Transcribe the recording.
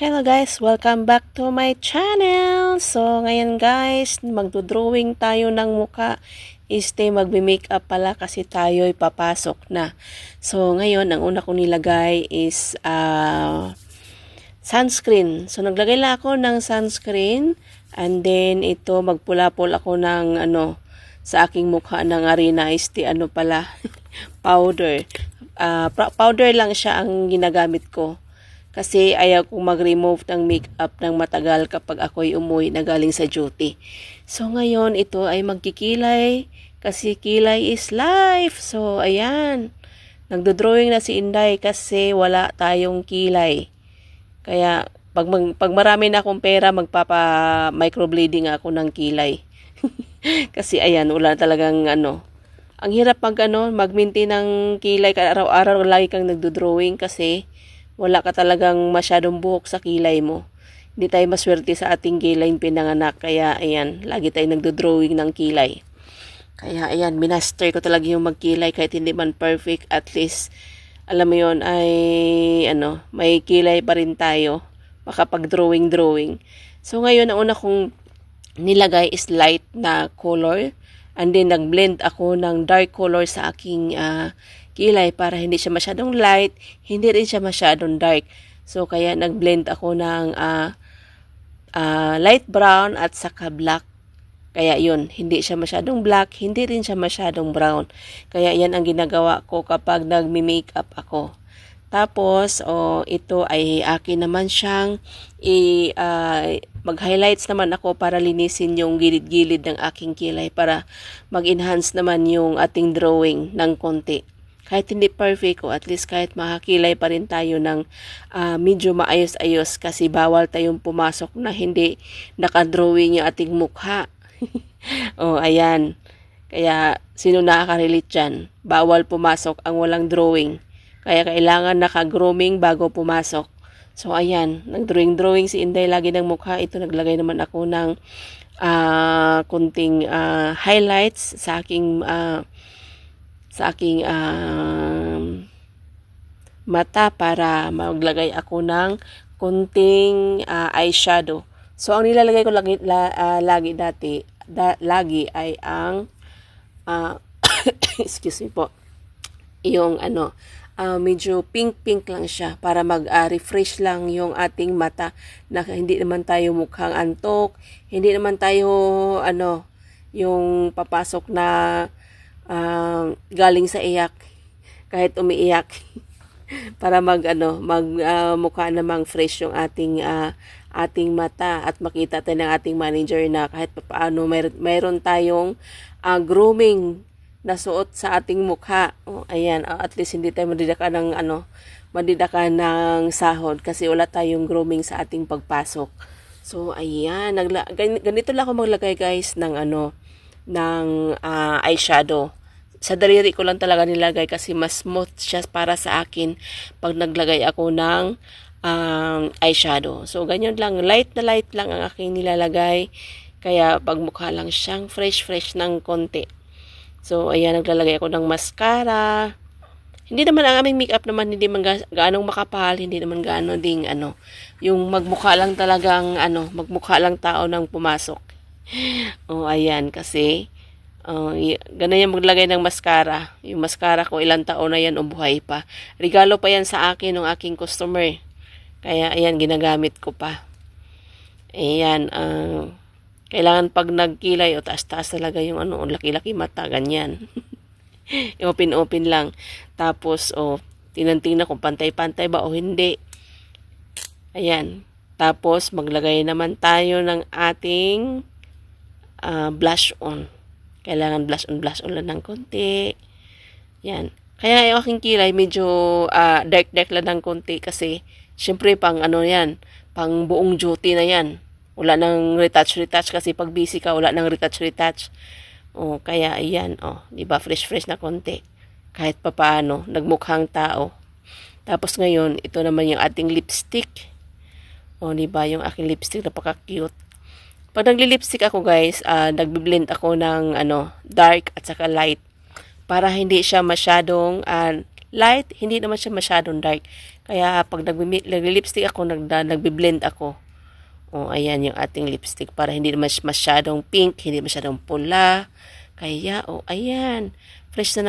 Hello guys, welcome back to my channel. So ngayon guys, magdo-drawing tayo ng mukha. Magbe-makeup pala kasi tayo'y papasok na. So ngayon, ang una kong nilagay is sunscreen. So naglagay lang ako ng sunscreen and then ito magpula-pul ako ng sa aking mukha ng Arena powder. Powder lang siya ang ginagamit ko. Kasi ayaw kong mag-remove ng makeup ng matagal kapag ako'y umuwi na galing sa duty. So ngayon, ito ay magkikilay kasi kilay is life. So ayan, nagdo-drawing na si Inday kasi wala tayong kilay. Kaya pag marami na akong pera, magpapa-microblading ako ng kilay. Kasi ayan, wala talagang Ang hirap mag-maintain ng kilay kada araw-araw lagi kang nagdo-drawing kasi wala ka talagang masyadong buhok sa kilay mo. Hindi tayo maswerte sa ating kilay pinanganak. Kaya ayan, lagi tayo nagdo-drawing ng kilay. Kaya ayan, minaster ko talaga yung magkilay kahit hindi man perfect. At least, alam mo yun, ay may kilay pa rin tayo. Makapag-drawing. So ngayon, ang una kong nilagay is light na color. And then, nag-blend ako ng dark color sa aking kilay para hindi siya masyadong light, hindi rin siya masyadong dark. So, kaya nag-blend ako ng light brown at saka black. Kaya yun, hindi siya masyadong black, hindi rin siya masyadong brown. Kaya yan ang ginagawa ko kapag nagme-makeup ako. Tapos, ito ay akin naman siyang mag-highlights naman ako para linisin yung gilid-gilid ng aking kilay para mag-enhance naman yung ating drawing ng konti. Kahit hindi perfect o at least kahit makakilay pa rin tayo ng medyo maayos-ayos kasi bawal tayong pumasok na hindi nakadrawing yung ating mukha. Ayan. Kaya sino nakaka-relate dyan? Bawal pumasok ang walang drawing. Kaya kailangan naka-grooming bago pumasok. So ayan, nag-drawing si Inday lagi ng mukha. Ito naglagay naman ako ng kunting highlights sa aking mata para maglagay ako ng kunting eyeshadow. So ang nilalagay ko lagi ay ang excuse me po, yung medyo pink lang siya para mag-refresh lang yung ating mata na hindi naman tayo mukhang antok, hindi naman tayo yung papasok na galing sa iyak kahit umiiyak para mukha namang fresh yung ating mata at makita tayo ng ating manager na kahit paano mayroon tayong grooming na suot sa ating mukha. Ayan, at least hindi tayo madidaka ng sahod kasi wala tayong grooming sa ating pagpasok. So ayan, ganito lang ako maglagay guys ng eyeshadow. Sa daliri ko lang talaga nilagay kasi mas smooth siya para sa akin pag naglagay ako ng eyeshadow. So ganyan lang, light lang ang aking nilalagay. Kaya pagmukha lang siyang fresh ng konti. So, ayan, naglalagay ako ng mascara. Hindi naman ang aming makeup naman, hindi man gaanong makapal, hindi naman gaano ding yung magmukha lang talagang magmukha lang tao nang pumasok. Ayan, kasi ganun yung maglagay ng mascara. Yung mascara ko, ilang taon na yan o buhay pa. Regalo pa yan sa akin ng aking customer. Kaya, ayan, ginagamit ko pa. Ayan, kailangan pag nagkilay o taas-taas talaga yung laki-laki mata, ganyan. Open lang. Tapos, tinantingnan kung pantay-pantay ba o hindi. Ayan. Tapos, maglagay naman tayo ng ating blush on. Kailangan blush on lang ng konti. Yan. Kaya yung aking kilay medyo dark lang ng konti kasi syempre pang pang buong duty na yan. Wala nang retouch kasi pag busy ka, wala nang retouch. Kaya ayan, di ba fresh na konti. Kahit papaano, nagmukhang tao. Tapos ngayon, ito naman yung ating lipstick. Di ba yung aking lipstick, napaka-cute. Pag nagli-lipstick ako guys, nagbi-blend ako ng dark at saka light para hindi siya masyadong light, hindi naman siya masyadong dark. Kaya pag nagli-lipstick ako, nagbi-blend ako. O, ayan yung ating lipstick para hindi masyadong pink, hindi masyadong pula. Kaya, ayan. Fresh na